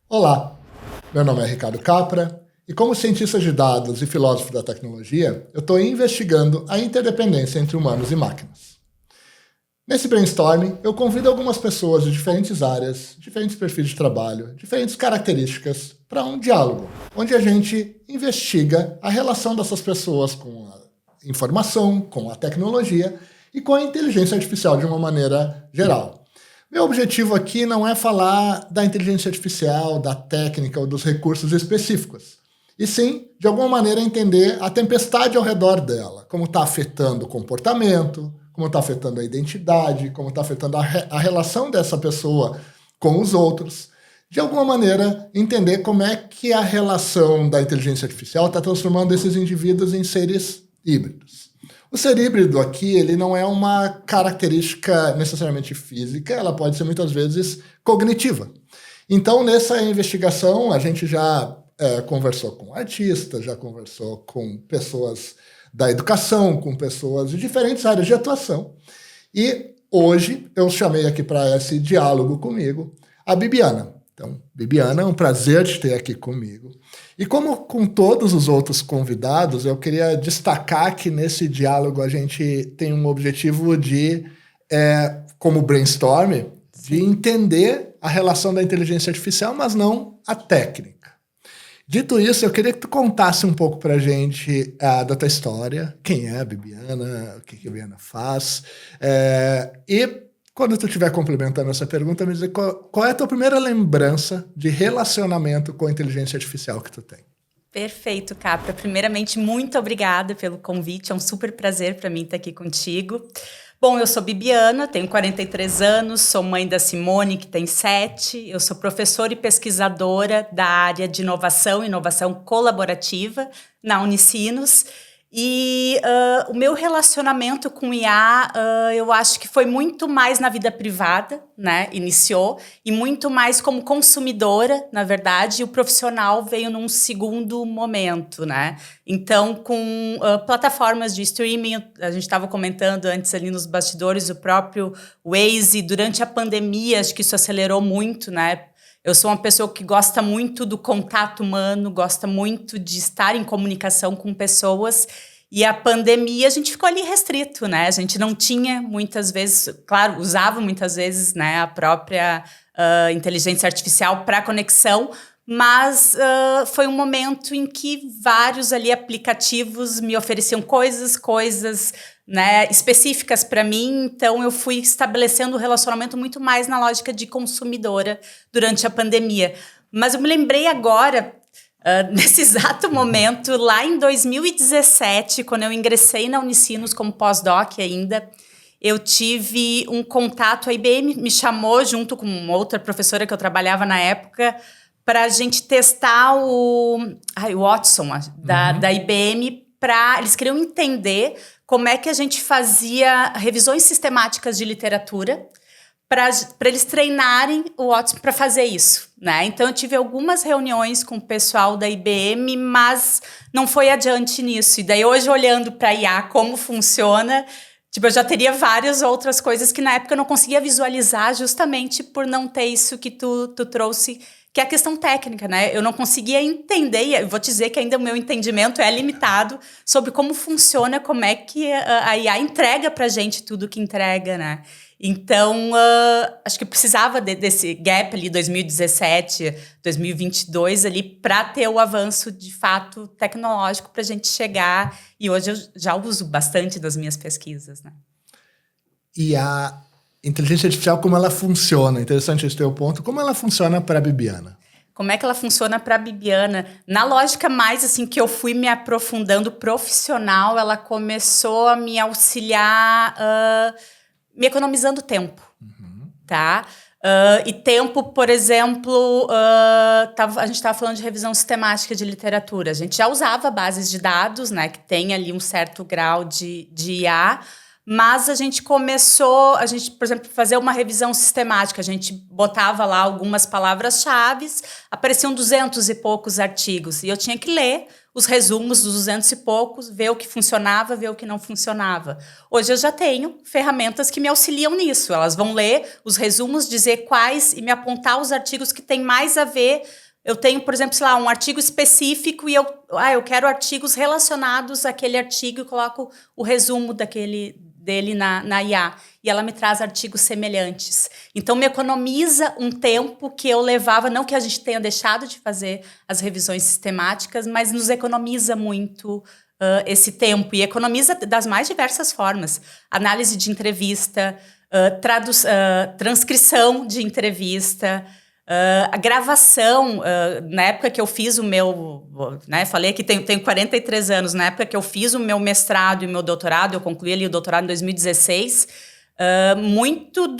Olá, meu nome é Ricardo Capra e como cientista de dados e filósofo da tecnologia, eu estou investigando a interdependência entre humanos e máquinas. Nesse brainstorming, eu convido algumas pessoas de diferentes áreas, diferentes perfis de trabalho, diferentes características para um diálogo, onde a gente investiga a relação dessas pessoas com a informação, com a tecnologia e com a inteligência artificial de uma maneira geral. Meu objetivo aqui não é falar da inteligência artificial, da técnica ou dos recursos específicos, e sim, de alguma maneira, entender a tempestade ao redor dela, como está afetando o comportamento, como está afetando a identidade, como está afetando a relação dessa pessoa com os outros. De alguma maneira, entender como é que a relação da inteligência artificial está transformando esses indivíduos em seres híbridos. O ser híbrido aqui, ele não é uma característica necessariamente física, ela pode ser muitas vezes cognitiva. Então, nessa investigação, a gente já conversou com artistas, já conversou com pessoas da educação, com pessoas de diferentes áreas de atuação. E hoje eu chamei aqui para esse diálogo comigo a Bibiana. Então, Bibiana, é um prazer te ter aqui comigo. E como com todos os outros convidados, eu queria destacar que nesse diálogo a gente tem um objetivo de, como brainstorm, de entender a relação da inteligência artificial, mas não a técnica. Dito isso, eu queria que tu contasse um pouco pra gente da tua história, quem é a Bibiana, o que a Bibiana faz, e quando tu estiver complementando essa pergunta, me dizer qual é a tua primeira lembrança de relacionamento com a inteligência artificial que tu tem. Perfeito, Capra. Primeiramente, muito obrigada pelo convite. É um super prazer para mim estar aqui contigo. Bom, eu sou Bibiana, tenho 43 anos, sou mãe da Simone, que tem 7. Eu sou professora e pesquisadora da área de inovação colaborativa na Unicinos. E o meu relacionamento com o IA, eu acho que foi muito mais na vida privada, né? Iniciou, e muito mais como consumidora, na verdade, e o profissional veio num segundo momento, né? Então, com plataformas de streaming, a gente estava comentando antes ali nos bastidores, o próprio Waze, durante a pandemia, acho que isso acelerou muito, né? Eu sou uma pessoa que gosta muito do contato humano, gosta muito de estar em comunicação com pessoas. E a pandemia, a gente ficou ali restrito, né? A gente não tinha muitas vezes, claro, usava muitas vezes, né, a própria inteligência artificial para conexão, mas foi um momento em que vários ali aplicativos me ofereciam coisas, né, específicas para mim, então eu fui estabelecendo um relacionamento muito mais na lógica de consumidora durante a pandemia. Mas eu me lembrei agora, nesse exato momento, lá em 2017, quando eu ingressei na Unicinos como pós-doc ainda, eu tive um contato, a IBM me chamou junto com outra professora que eu trabalhava na época, para a gente testar o Watson da IBM, eles queriam entender como é que a gente fazia revisões sistemáticas de literatura para eles treinarem o Watson para fazer isso, né? Então, eu tive algumas reuniões com o pessoal da IBM, mas não foi adiante nisso. E daí, hoje, olhando para a IA, como funciona, eu já teria várias outras coisas que, na época, eu não conseguia visualizar, justamente por não ter isso que tu trouxe, que é a questão técnica, né? Eu não conseguia entender, e eu vou te dizer que ainda o meu entendimento é limitado sobre como funciona, como é que a IA entrega pra gente tudo que entrega, né? Então, acho que precisava desse gap ali, 2017, 2022, ali, para ter o avanço, de fato, tecnológico pra gente chegar, e hoje eu já uso bastante das minhas pesquisas, né? E a inteligência artificial, como ela funciona? Interessante esse teu ponto. Como ela funciona para a Bibiana? Como é que ela funciona para a Bibiana? Na lógica mais assim que eu fui me aprofundando profissional, ela começou a me auxiliar, me economizando tempo, tá? E tempo, por exemplo, a gente estava falando de revisão sistemática de literatura. A gente já usava bases de dados, né, que tem ali um certo grau de IA, Mas a gente começou, por exemplo, fazer uma revisão sistemática. A gente botava lá algumas palavras-chave, apareciam 200 e poucos artigos. E eu tinha que ler os resumos dos 200 e poucos, ver o que funcionava, ver o que não funcionava. Hoje eu já tenho ferramentas que me auxiliam nisso. Elas vão ler os resumos, dizer quais e me apontar os artigos que têm mais a ver. Eu tenho, por exemplo, sei lá, um artigo específico e eu quero artigos relacionados àquele artigo e coloco o resumo dele na IA. E ela me traz artigos semelhantes. Então, me economiza um tempo que eu levava, não que a gente tenha deixado de fazer as revisões sistemáticas, mas nos economiza muito esse tempo. E economiza das mais diversas formas. Análise de entrevista, transcrição de entrevista, a gravação, na época que eu fiz o meu... Né, falei que tenho 43 anos. Na época que eu fiz o meu mestrado e o meu doutorado, eu concluí ali o doutorado em 2016... muito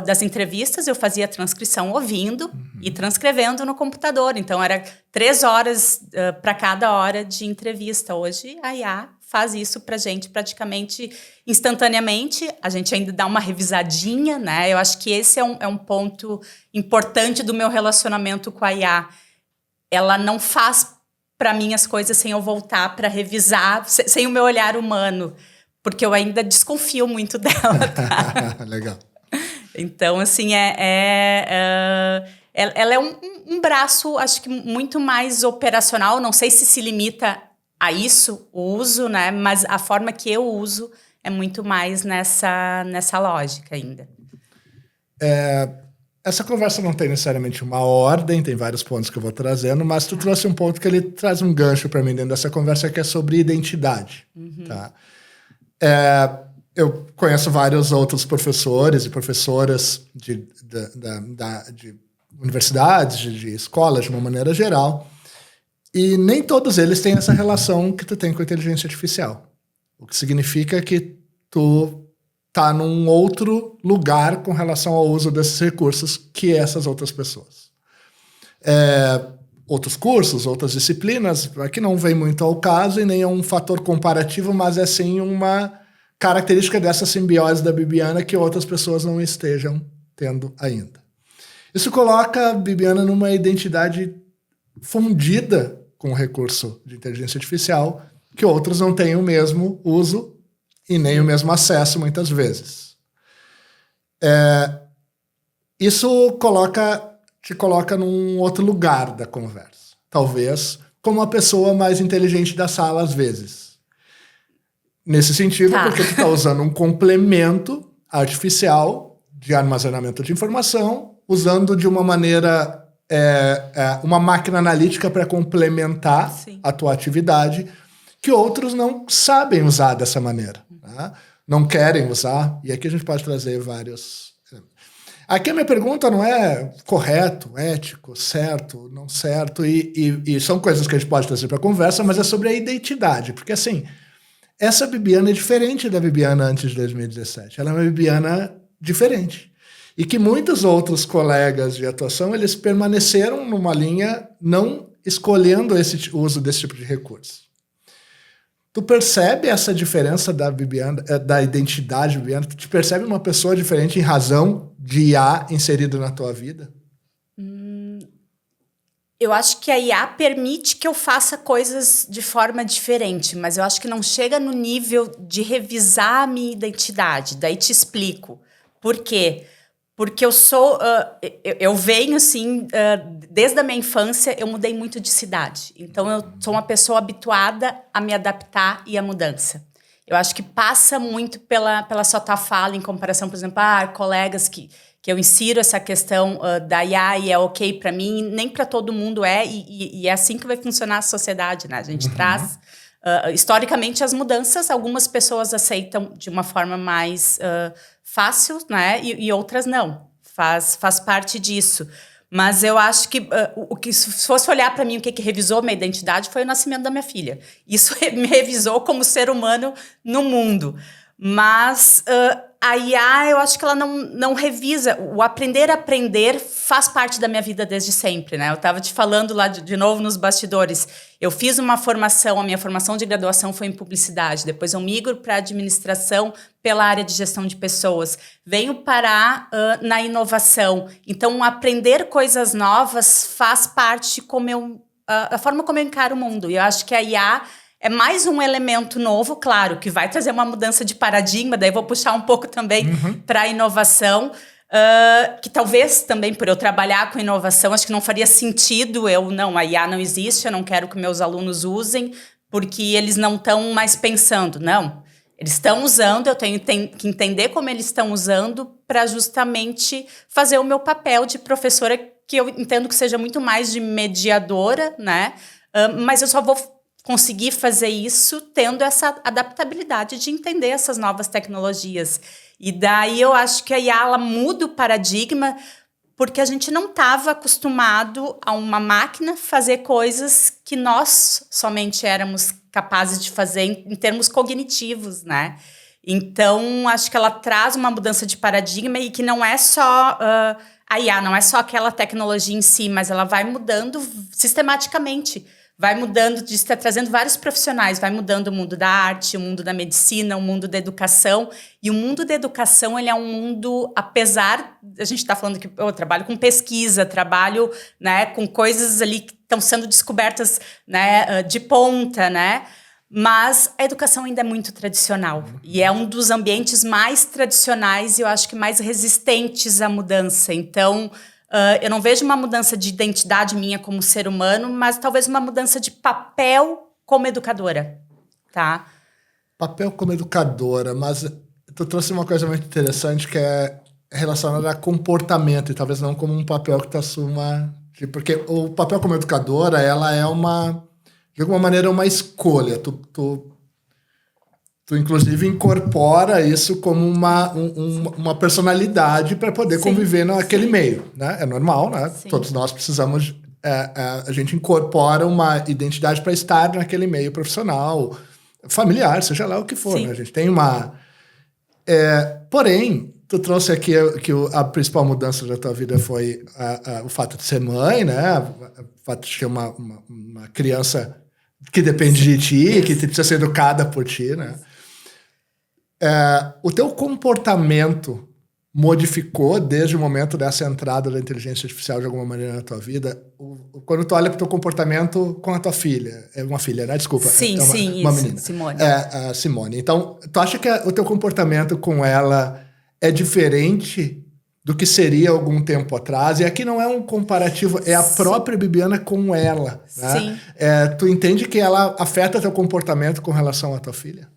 das entrevistas eu fazia transcrição ouvindo e transcrevendo no computador. Então, era 3 horas para cada hora de entrevista. Hoje, a IA faz isso para a gente praticamente instantaneamente. A gente ainda dá uma revisadinha, né? Eu acho que esse é um ponto importante do meu relacionamento com a IA. Ela não faz para mim as coisas sem eu voltar para revisar, sem o meu olhar humano. Porque eu ainda desconfio muito dela, tá? Legal. Então, assim, ela é um braço, acho que muito mais operacional. Não sei se limita a isso, o uso, né? Mas a forma que eu uso é muito mais nessa lógica ainda. Essa conversa não tem necessariamente uma ordem, tem vários pontos que eu vou trazendo, mas tu trouxe um ponto que ele traz um gancho para mim dentro dessa conversa, que é sobre identidade, tá? Eu conheço vários outros professores e professoras de universidades, de escolas, de uma maneira geral, e nem todos eles têm essa relação que tu tem com a inteligência artificial. O que significa que tu tá num outro lugar com relação ao uso desses recursos que essas outras pessoas. Outros cursos, outras disciplinas, aqui não vem muito ao caso e nem é um fator comparativo, mas é sim uma característica dessa simbiose da Bibiana que outras pessoas não estejam tendo ainda. Isso coloca a Bibiana numa identidade fundida com o recurso de inteligência artificial, que outros não têm o mesmo uso e nem o mesmo acesso muitas vezes. Isso te coloca num outro lugar da conversa. Talvez como a pessoa mais inteligente da sala, às vezes. Nesse sentido, porque tu está usando um complemento artificial de armazenamento de informação, usando de uma maneira, uma máquina analítica para complementar a tua atividade, que outros não sabem usar dessa maneira. Tá? Não querem usar. E aqui a gente pode trazer vários... Aqui a minha pergunta não é correto, ético, certo, não certo, e são coisas que a gente pode trazer para a conversa, mas é sobre a identidade, porque assim, essa Bibiana é diferente da Bibiana antes de 2017, ela é uma Bibiana diferente, e que muitos outros colegas de atuação, eles permaneceram numa linha não escolhendo o uso desse tipo de recurso. Tu percebe essa diferença da Bibiana, da identidade Bibiana? Tu te percebe uma pessoa diferente em razão de IA inserido na tua vida? Eu acho que a IA permite que eu faça coisas de forma diferente, mas eu acho que não chega no nível de revisar a minha identidade. Daí te explico. Por quê? Porque eu venho assim, desde a minha infância eu mudei muito de cidade. Então eu sou uma pessoa habituada a me adaptar e à mudança. Eu acho que passa muito pela sua fala em comparação, por exemplo, colegas que eu insiro essa questão da IA e é ok para mim, nem para todo mundo e é assim que vai funcionar a sociedade, né? A gente traz, historicamente, as mudanças, algumas pessoas aceitam de uma forma mais fácil, né? E outras não. Faz parte disso. Mas eu acho que, se fosse olhar para mim, o que revisou minha identidade foi o nascimento da minha filha. Isso me revisou como ser humano no mundo. Mas A IA, eu acho que ela não revisa. O aprender a aprender faz parte da minha vida desde sempre, né? Eu estava te falando lá de novo nos bastidores. Eu fiz uma formação, a minha formação de graduação foi em publicidade. Depois eu migro para administração pela área de gestão de pessoas. Venho parar na inovação. Então, aprender coisas novas faz parte da forma como eu encaro o mundo. E eu acho que a IA é mais um elemento novo, claro, que vai trazer uma mudança de paradigma, daí vou puxar um pouco também para a inovação, que talvez também por eu trabalhar com inovação, acho que não faria sentido a IA não existe, eu não quero que meus alunos usem, porque eles não estão mais pensando, não. Eles estão usando, eu tenho que entender como eles estão usando para justamente fazer o meu papel de professora, que eu entendo que seja muito mais de mediadora, né? Mas eu só vou conseguir fazer isso tendo essa adaptabilidade de entender essas novas tecnologias. E daí eu acho que a IA ela muda o paradigma, porque a gente não estava acostumado a uma máquina fazer coisas que nós somente éramos capazes de fazer em termos cognitivos, né? Então, acho que ela traz uma mudança de paradigma e que não é só a IA, não é só aquela tecnologia em si, mas ela vai mudando sistematicamente. Vai mudando, está trazendo vários profissionais, vai mudando o mundo da arte, o mundo da medicina, o mundo da educação. E o mundo da educação, ele é um mundo, apesar, a gente está falando que eu trabalho com pesquisa, trabalho, né, com coisas ali que estão sendo descobertas, né, de ponta, né? Mas a educação ainda é muito tradicional. E é um dos ambientes mais tradicionais e eu acho que mais resistentes à mudança. Então, eu não vejo uma mudança de identidade minha como ser humano, mas talvez uma mudança de papel como educadora, tá? Papel como educadora, mas tu trouxe uma coisa muito interessante que é relacionada a comportamento, e talvez não como um papel que tu assuma... Porque o papel como educadora, ela é de alguma maneira, uma escolha. Tu inclusive, incorpora isso como uma personalidade para poder conviver naquele meio, né? É normal, né? Sim. Todos nós precisamos... a gente incorpora uma identidade para estar naquele meio profissional, familiar, seja lá o que for. Né? A gente tem uma... porém, tu trouxe aqui que a principal mudança da tua vida foi o fato de ser mãe, né? O fato de ter uma criança que depende de ti, que precisa ser educada por ti, né? O teu comportamento modificou desde o momento dessa entrada da inteligência artificial de alguma maneira na tua vida? Quando tu olha para o teu comportamento com a tua filha, é uma filha, né? Desculpa. Sim, uma menina. Simone. A Simone. Então, tu acha que o teu comportamento com ela é diferente do que seria algum tempo atrás? E aqui não é um comparativo, é a própria Bibiana com ela. Né? Sim. Tu entende que ela afeta teu comportamento com relação à tua filha?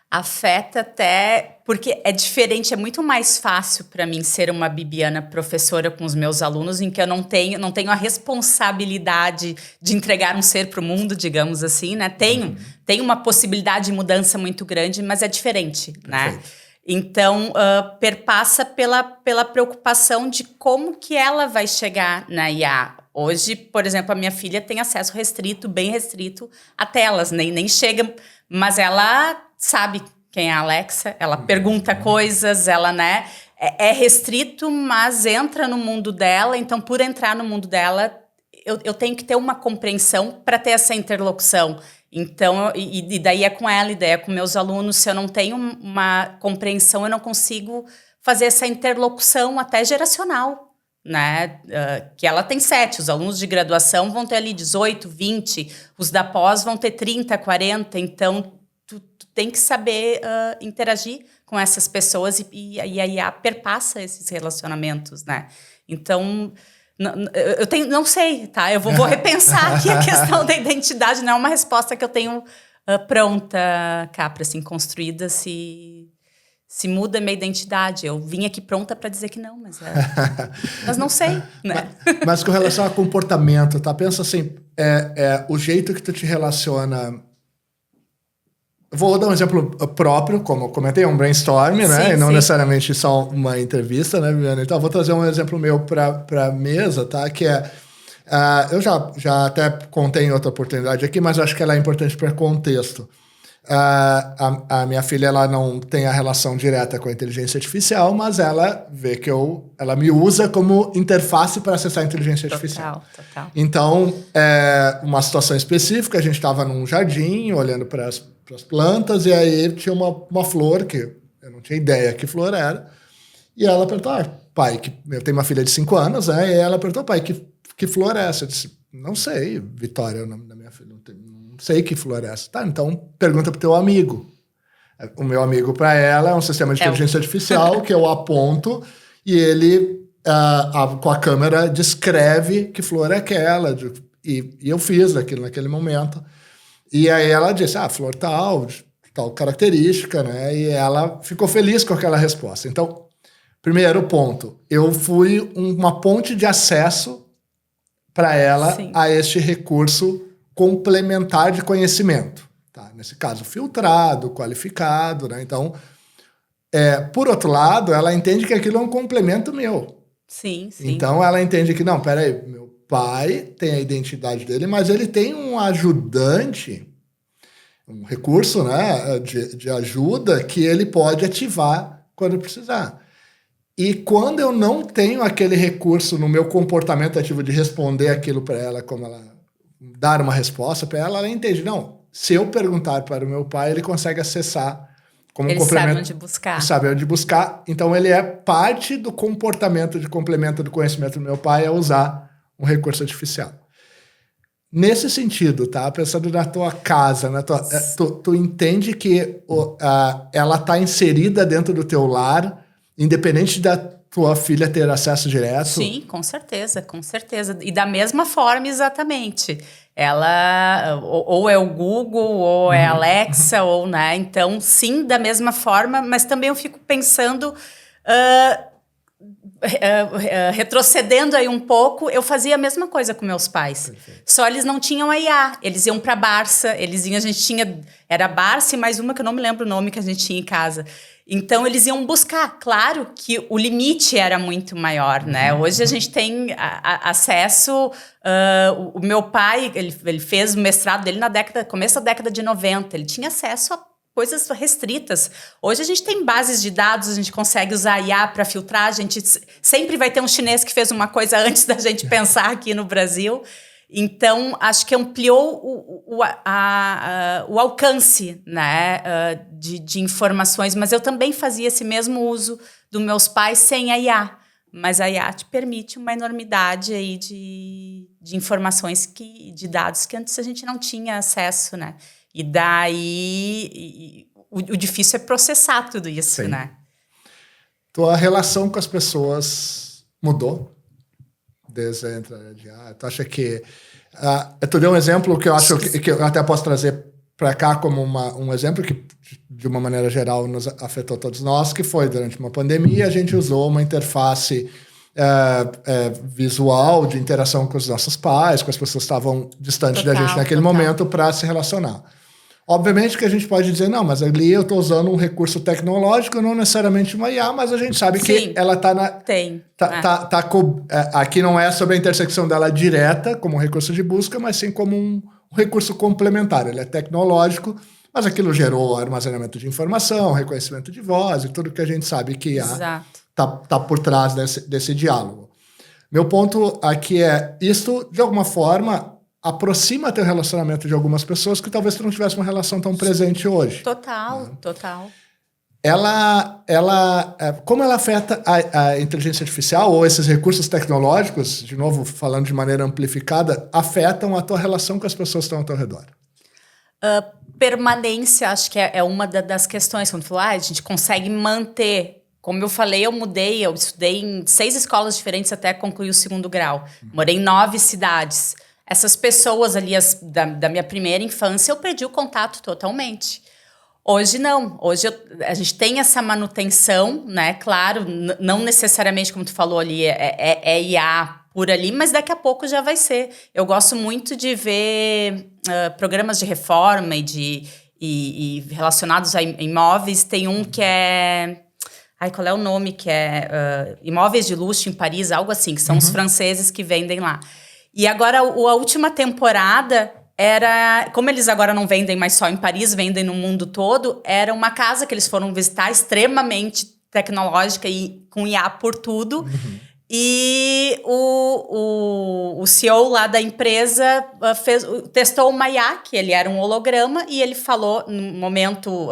Afeta até, porque é diferente, é muito mais fácil para mim ser uma Bibiana professora com os meus alunos, em que eu não tenho a responsabilidade de entregar um ser para o mundo, digamos assim, né? Tenho uma possibilidade de mudança muito grande, mas é diferente, né? Então, perpassa pela preocupação de como que ela vai chegar na IA. Hoje, por exemplo, a minha filha tem acesso restrito, bem restrito, a telas, nem chega, mas ela sabe quem é a Alexa, ela pergunta coisas, ela, né, é restrito, mas entra no mundo dela, então por entrar no mundo dela, eu tenho que ter uma compreensão para ter essa interlocução. Então, e daí é com ela, e daí é com meus alunos, se eu não tenho uma compreensão, eu não consigo fazer essa interlocução até geracional, né? Que ela tem 7, os alunos de graduação vão ter ali 18, 20, os da pós vão ter 30, 40, então tu tem que saber interagir com essas pessoas e a IA perpassa esses relacionamentos, né? Então, não sei, tá? Eu vou repensar aqui a questão da identidade, não é uma resposta que eu tenho pronta, Capra, assim, construída, se muda a minha identidade. Eu vim aqui pronta para dizer que não, mas não sei, né? Mas com relação a comportamento, tá? Pensa assim, o jeito que tu te relaciona... Vou dar um exemplo próprio, como eu comentei, é um brainstorm, né? Sim, e não sim. necessariamente só uma entrevista, né, Viviana? Então, vou trazer um exemplo meu para a mesa, tá? Que eu já até contei em outra oportunidade aqui, mas acho que ela é importante para contexto. a minha filha, ela não tem a relação direta com a inteligência artificial, mas ela vê que ela me usa como interface para acessar a inteligência artificial. Total. Então, uma situação específica, a gente estava num jardim, olhando para as plantas, e aí tinha uma flor, que eu não tinha ideia que flor era, e ela perguntou, pai, eu tenho uma filha de 5 anos, né? E ela perguntou, pai, que flor é essa? Eu disse, não sei, Vitória é o nome da minha filha, não sei que flor é essa. Tá, então pergunta pro teu amigo. O meu amigo, para ela, é um sistema de inteligência artificial que eu aponto e ele, com a câmera, descreve que flor é aquela. E eu fiz aquilo naquele momento. E aí ela disse, flor tal característica, né? E ela ficou feliz com aquela resposta. Então, primeiro ponto, eu fui uma ponte de acesso para ela Sim. a este recurso complementar de conhecimento. Tá? Nesse caso, filtrado, qualificado. Né? Então, por outro lado, ela entende que aquilo é um complemento meu. Sim. Então, ela entende que, não, peraí, meu pai tem a identidade dele, mas ele tem um ajudante, um recurso, né, de ajuda que ele pode ativar quando precisar. E quando eu não tenho aquele recurso no meu comportamento ativo de responder aquilo para ela, como ela dar uma resposta para ela, ela entende. Não, se eu perguntar para o meu pai, ele consegue acessar como ele complemento. sabe onde buscar. Sabe onde buscar. Então, ele é parte do comportamento de complemento do conhecimento do meu pai é usar um recurso artificial. Nesse sentido, tá? Pensando na tua casa, tu entende que ela está inserida dentro do teu lar, independente da tua filha ter acesso direto? Sim, com certeza. E da mesma forma, exatamente. Ela ou é o Google, ou é a Alexa, ou, né? Então, sim, da mesma forma, mas também eu fico pensando... retrocedendo aí um pouco, eu fazia a mesma coisa com meus pais. Perfeito. Só eles não tinham a IA. Eles iam para Barça, a gente tinha... Era Barça e mais uma que eu não me lembro o nome que a gente tinha em casa. Então, eles iam buscar. Claro que o limite era muito maior, né? Hoje a gente tem acesso... o meu pai, ele fez o mestrado dele começo da década de 90. Ele tinha acesso a coisas restritas. Hoje a gente tem bases de dados, a gente consegue usar a IA para filtrar. A gente sempre vai ter um chinês que fez uma coisa antes da gente pensar aqui no Brasil. Então, acho que ampliou o alcance, né, de informações, mas eu também fazia esse mesmo uso dos meus pais sem a IA. Mas a IA te permite uma enormidade aí de informações, de dados que antes a gente não tinha acesso, né? E daí, o difícil é processar tudo isso, sim, né? Tua relação com as pessoas mudou? Desde a entrada de tu acha que... tu deu um exemplo que eu acho que eu até posso trazer para cá como um exemplo que, de uma maneira geral, nos afetou todos nós, que foi durante uma pandemia, a gente usou uma interface visual de interação com os nossos pais, com as pessoas que estavam distantes da gente naquele momento para se relacionar. Obviamente que a gente pode dizer, não, mas ali eu estou usando um recurso tecnológico, não necessariamente uma IA, mas a gente sabe que ela está na... Tem. Aqui não é sobre a intersecção dela direta, como um recurso de busca, mas sim como um recurso complementar. Ele é tecnológico, mas aquilo gerou armazenamento de informação, reconhecimento de voz e tudo que a gente sabe que está por trás desse diálogo. Meu ponto aqui isto, de alguma forma... aproxima teu relacionamento de algumas pessoas que talvez tu não tivesse uma relação tão presente hoje. Total. Como ela afeta a inteligência artificial ou esses recursos tecnológicos, de novo, falando de maneira amplificada, afetam a tua relação com as pessoas que estão ao teu redor? Permanência, acho que é uma das questões. Quando tu falou, a gente consegue manter... Como eu falei, eu estudei em 6 escolas diferentes até concluir o 2º grau. Morei em 9 cidades. Essas pessoas ali, da minha primeira infância, eu perdi o contato totalmente. Hoje não. Hoje a gente tem essa manutenção, né? Claro, não necessariamente, como tu falou ali, é IA por ali, mas daqui a pouco já vai ser. Eu gosto muito de ver programas de reforma e relacionados a imóveis. Tem um que é... qual é o nome? Que é Imóveis de Luxo em Paris, algo assim, que são os franceses que vendem lá. E agora, a última temporada como eles agora não vendem mais só em Paris, vendem no mundo todo, era uma casa que eles foram visitar, extremamente tecnológica e com IA por tudo. E o CEO lá da empresa testou uma IA, que ele era um holograma, e ele falou, no momento,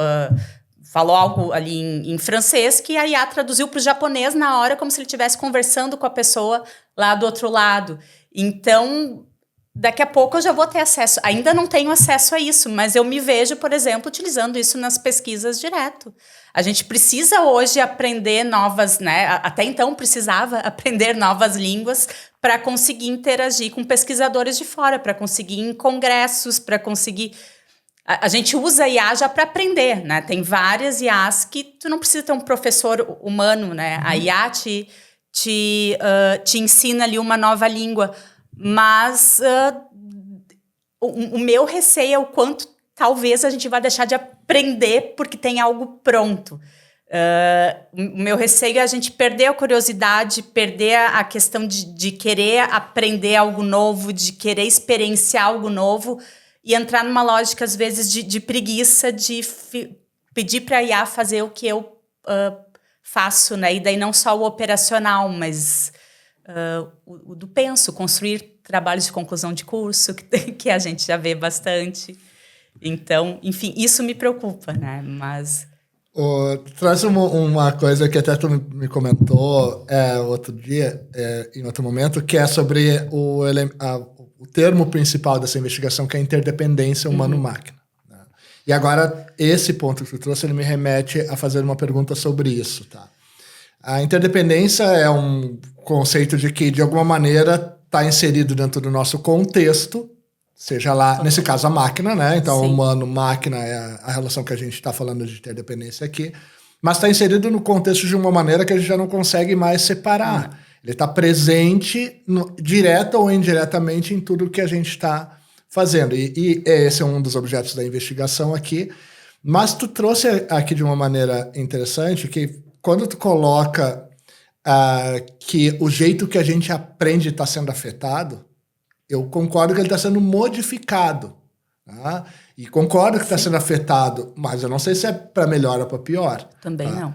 falou algo ali em francês, que a IA traduziu para o japonês na hora, como se ele estivesse conversando com a pessoa lá do outro lado. Então, daqui a pouco eu já vou ter acesso. Ainda não tenho acesso a isso, mas eu me vejo, por exemplo, utilizando isso nas pesquisas direto. A gente precisa hoje aprender novas, né? Até então precisava aprender novas línguas para conseguir interagir com pesquisadores de fora, para conseguir ir em congressos, para conseguir... A gente usa IA já para aprender, né? Tem várias IAs que tu não precisa ter um professor humano, né? A IA te ensina ali uma nova língua. Mas o meu receio é o quanto talvez a gente vá deixar de aprender porque tem algo pronto. O meu receio é a gente perder a curiosidade, perder a questão de querer aprender algo novo, de querer experienciar algo novo e entrar numa lógica, às vezes, de preguiça, de pedir para a IA fazer o que eu faço, né? E daí não só o operacional, mas... o do penso, construir trabalhos de conclusão de curso, que a gente já vê bastante. Então, enfim, isso me preocupa, né? Mas... Traz uma coisa que até tu me comentou outro dia, em outro momento, que é sobre o termo principal dessa investigação, que é a interdependência humano-máquina. Né? E agora, esse ponto que tu trouxe, ele me remete a fazer uma pergunta sobre isso, tá? A interdependência é um conceito de que, de alguma maneira, está inserido dentro do nosso contexto, seja lá, nesse caso, a máquina, né? Então, humano-máquina é a relação que a gente está falando de interdependência aqui, mas está inserido no contexto de uma maneira que a gente já não consegue mais separar. Ele está presente, direta ou indiretamente, em tudo que a gente está fazendo. E esse é um dos objetos da investigação aqui. Mas tu trouxe aqui de uma maneira interessante que quando tu coloca que o jeito que a gente aprende está sendo afetado, eu concordo que ele está sendo modificado. Tá? E concordo que está sendo afetado, mas eu não sei se é para melhor ou para pior. Também tá? não.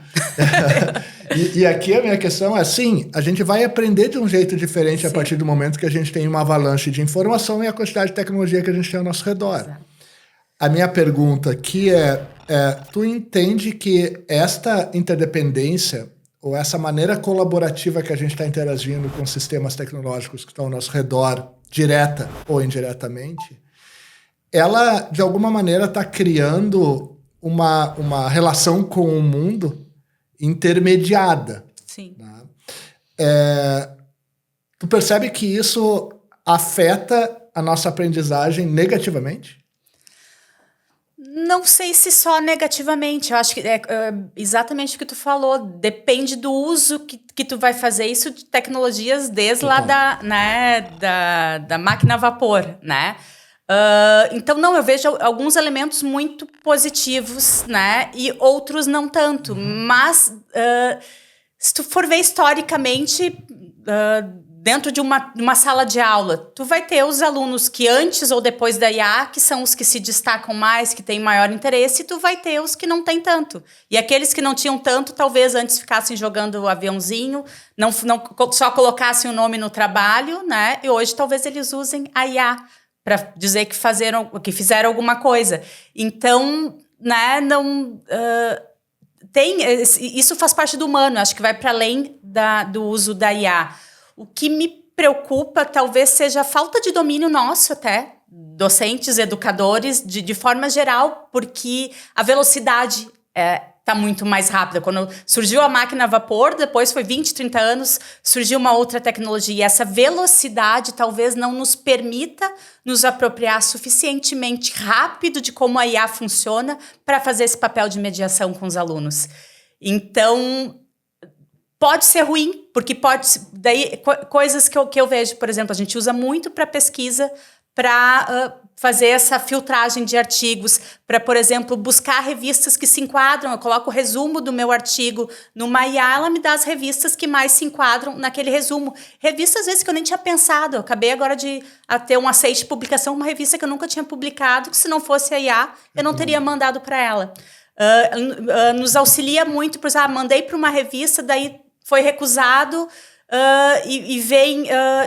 e aqui a minha questão é, sim, a gente vai aprender de um jeito diferente a partir do momento que a gente tem uma avalanche de informação e a quantidade de tecnologia que a gente tem ao nosso redor. Exato. A minha pergunta aqui tu entende que esta interdependência ou essa maneira colaborativa que a gente está interagindo com sistemas tecnológicos que estão ao nosso redor, direta ou indiretamente, ela, de alguma maneira, está criando uma relação com o mundo intermediada. Sim. Né? Tu percebe que isso afeta a nossa aprendizagem negativamente? Não sei se só negativamente. Eu acho que é exatamente o que tu falou. Depende do uso que tu vai fazer isso de tecnologias desde lá da máquina a vapor, né? Então, não, eu vejo alguns elementos muito positivos, né? E outros não tanto. Mas, se tu for ver historicamente... dentro de uma sala de aula, tu vai ter os alunos que antes ou depois da IA, que são os que se destacam mais, que têm maior interesse, e tu vai ter os que não têm tanto. E aqueles que não tinham tanto, talvez antes ficassem jogando o aviãozinho, não só colocassem o nome no trabalho, né? E hoje talvez eles usem a IA para dizer que fizeram alguma coisa. Então, né, isso faz parte do humano, acho que vai para além do uso da IA. O que me preocupa talvez seja a falta de domínio nosso até, docentes, educadores, de forma geral, porque a velocidade está muito mais rápida. Quando surgiu a máquina a vapor, depois foi 20, 30 anos, surgiu uma outra tecnologia. E essa velocidade talvez não nos permita nos apropriar suficientemente rápido de como a IA funciona para fazer esse papel de mediação com os alunos. Então... pode ser ruim, porque coisas que eu vejo, por exemplo, a gente usa muito para pesquisa, para fazer essa filtragem de artigos, para, por exemplo, buscar revistas que se enquadram. Eu coloco o resumo do meu artigo numa IA, ela me dá as revistas que mais se enquadram naquele resumo. Revistas, às vezes, que eu nem tinha pensado. Eu acabei agora de ter um aceite de publicação, uma revista que eu nunca tinha publicado, que se não fosse a IA, eu não teria mandado para ela. Nos auxilia muito, por exemplo, mandei para uma revista, daí foi recusado,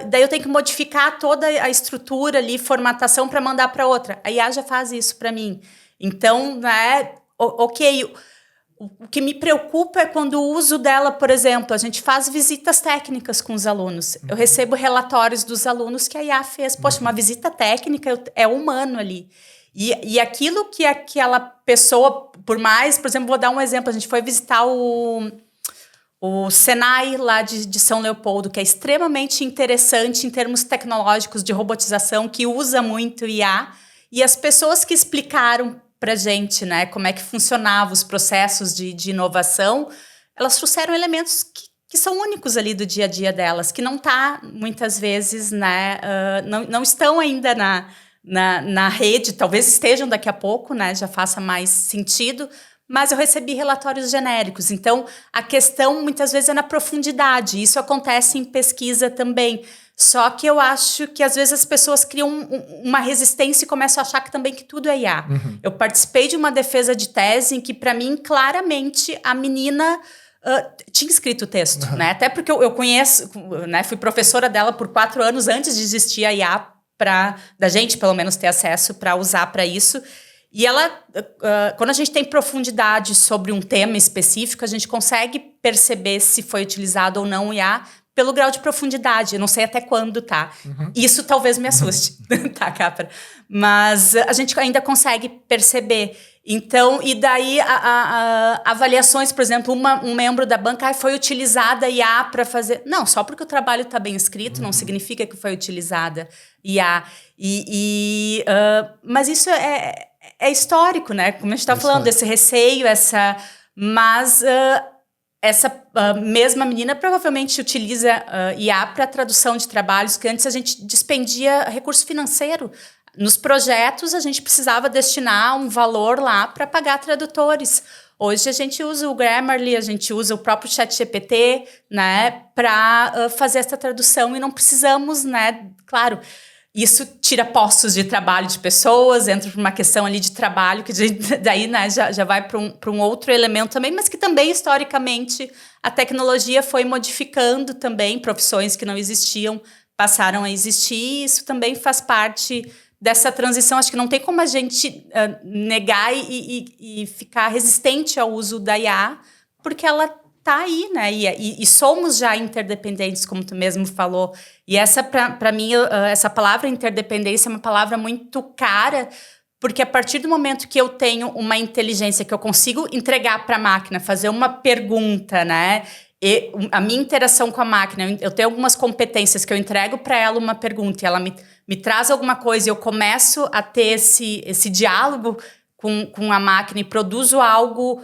daí eu tenho que modificar toda a estrutura ali, formatação para mandar para outra. A IA já faz isso para mim. Então, né, ok. O que me preocupa é quando o uso dela, por exemplo, a gente faz visitas técnicas com os alunos. Eu recebo relatórios dos alunos que a IA fez. Poxa, uma visita técnica é humano ali. E aquilo que aquela pessoa, por exemplo, vou dar um exemplo, a gente foi visitar o Senai lá de São Leopoldo, que é extremamente interessante em termos tecnológicos de robotização, que usa muito IA, e as pessoas que explicaram para a gente, né, como é que funcionavam os processos de inovação, elas trouxeram elementos que são únicos ali do dia a dia delas, que não tá, muitas vezes, né, não estão ainda na rede, talvez estejam daqui a pouco, né, já faça mais sentido, mas eu recebi relatórios genéricos. Então, a questão muitas vezes é na profundidade. Isso acontece em pesquisa também. Só que eu acho que às vezes as pessoas criam uma resistência e começam a achar que também que tudo é IA. Uhum. Eu participei de uma defesa de tese em que, para mim, claramente, a menina tinha escrito o texto. Uhum. Né? Até porque eu conheço, né, fui professora dela por 4 anos antes de existir a IA, da gente, pelo menos, ter acesso para usar para isso. E ela, quando a gente tem profundidade sobre um tema específico, a gente consegue perceber se foi utilizado ou não o IA pelo grau de profundidade. Eu não sei até quando, tá? Uhum. Isso talvez me assuste, tá, Capra? Mas a gente ainda consegue perceber. Então, e daí avaliações, por exemplo, um membro da banca foi utilizada IA para fazer... Não, só porque o trabalho está bem escrito, não significa que foi utilizada IA. Mas isso é histórico, né? Como a gente está falando, desse receio, mas essa mesma menina provavelmente utiliza IA para tradução de trabalhos, que antes a gente dispendia recurso financeiro. Nos projetos, a gente precisava destinar um valor lá para pagar tradutores. Hoje, a gente usa o Grammarly, a gente usa o próprio ChatGPT, né, para fazer essa tradução e não precisamos, né, claro... Isso tira postos de trabalho de pessoas, entra por uma questão ali de trabalho, que daí, né, já vai para um outro elemento também, mas que também, historicamente, a tecnologia foi modificando também, profissões que não existiam passaram a existir, e isso também faz parte dessa transição. Acho que não tem como a gente negar e ficar resistente ao uso da IA, porque ela tá aí, né? E somos já interdependentes, como tu mesmo falou. E essa, para mim, essa palavra interdependência é uma palavra muito cara, porque a partir do momento que eu tenho uma inteligência que eu consigo entregar para a máquina, fazer uma pergunta, né? E a minha interação com a máquina, eu tenho algumas competências que eu entrego para ela uma pergunta e ela me traz alguma coisa e eu começo a ter esse diálogo com a máquina e produzo algo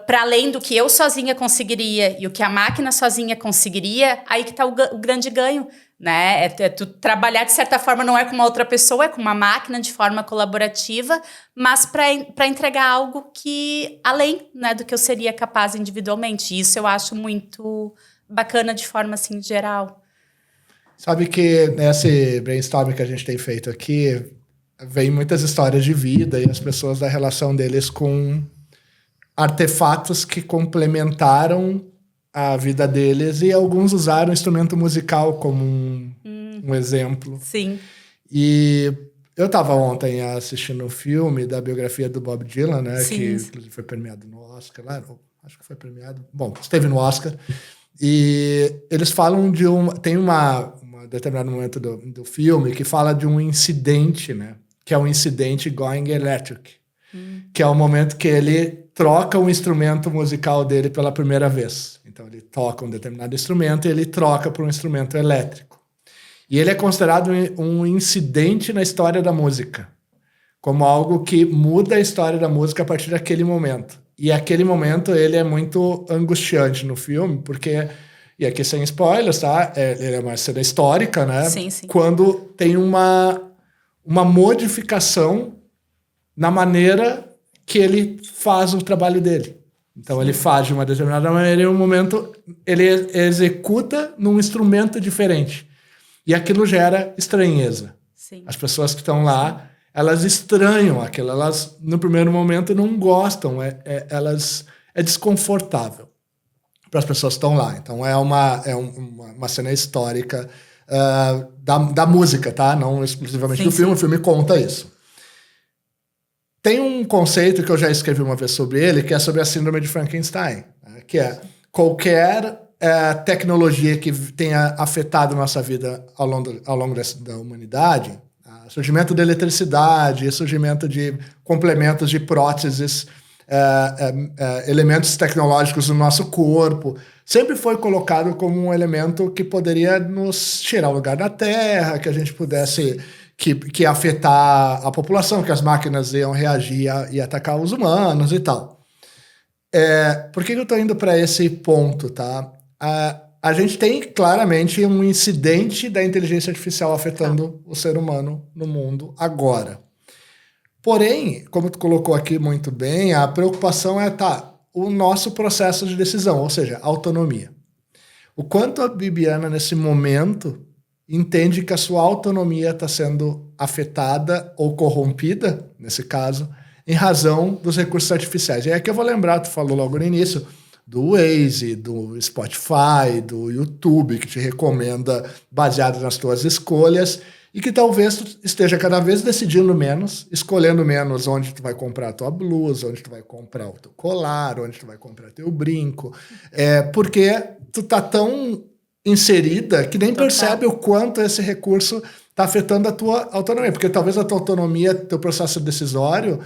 para além do que eu sozinha conseguiria e o que a máquina sozinha conseguiria, aí que está o grande ganho, né? Tu trabalhar, de certa forma, não é com uma outra pessoa, é com uma máquina de forma colaborativa, mas para entregar algo que além, né, do que eu seria capaz individualmente. Isso eu acho muito bacana de forma assim, geral. Sabe que nesse brainstorming que a gente tem feito aqui, vem muitas histórias de vida e as pessoas da relação deles com artefatos que complementaram a vida deles e alguns usaram o instrumento musical como um exemplo. Sim. E eu estava ontem assistindo um filme da biografia do Bob Dylan, né? Sim, que inclusive foi premiado no Oscar. Acho que foi premiado. Bom, esteve no Oscar. E eles falam de tem uma determinado momento do filme que fala de um incidente, né? Que é um incidente going electric. Que é o momento que ele troca o instrumento musical dele pela primeira vez. Então, ele toca um determinado instrumento e ele troca por um instrumento elétrico. E ele é considerado um incidente na história da música, como algo que muda a história da música a partir daquele momento. E aquele momento, ele é muito angustiante no filme, porque, e aqui sem spoilers, tá? Ele é uma cena histórica, né? Sim, sim. Quando tem uma modificação na maneira que ele faz o trabalho dele. Então ele faz de uma determinada maneira e em um momento ele executa num instrumento diferente. E aquilo gera estranheza. Sim. As pessoas que estão lá, elas estranham aquilo. Elas, no primeiro momento, não gostam. É desconfortável para as pessoas que estão lá. Então é uma cena histórica da música, tá? Não exclusivamente do filme. O filme conta isso. Tem um conceito que eu já escrevi uma vez sobre ele, que é sobre a síndrome de Frankenstein, né? Que é qualquer tecnologia que tenha afetado nossa vida ao longo da humanidade, surgimento da eletricidade, surgimento de complementos de próteses, elementos tecnológicos do nosso corpo, sempre foi colocado como um elemento que poderia nos tirar o lugar da Terra, que a gente pudesse... Que ia afetar a população, que as máquinas iam reagir e atacar os humanos e tal. Por que eu estou indo para esse ponto, tá? A gente tem claramente um incidente da inteligência artificial afetando o ser humano no mundo agora. Porém, como tu colocou aqui muito bem, a preocupação é o nosso processo de decisão, ou seja, autonomia. O quanto a Bibiana, nesse momento, entende que a sua autonomia está sendo afetada ou corrompida, nesse caso, em razão dos recursos artificiais. E aqui eu vou lembrar, tu falou logo no início, do Waze, do Spotify, do YouTube, que te recomenda baseado nas tuas escolhas, e que talvez tu esteja cada vez decidindo menos, escolhendo menos onde tu vai comprar a tua blusa, onde tu vai comprar o teu colar, onde tu vai comprar teu brinco, porque tu tá tão inserida que nem percebe o quanto esse recurso está afetando a tua autonomia, porque talvez a tua autonomia, teu processo decisório,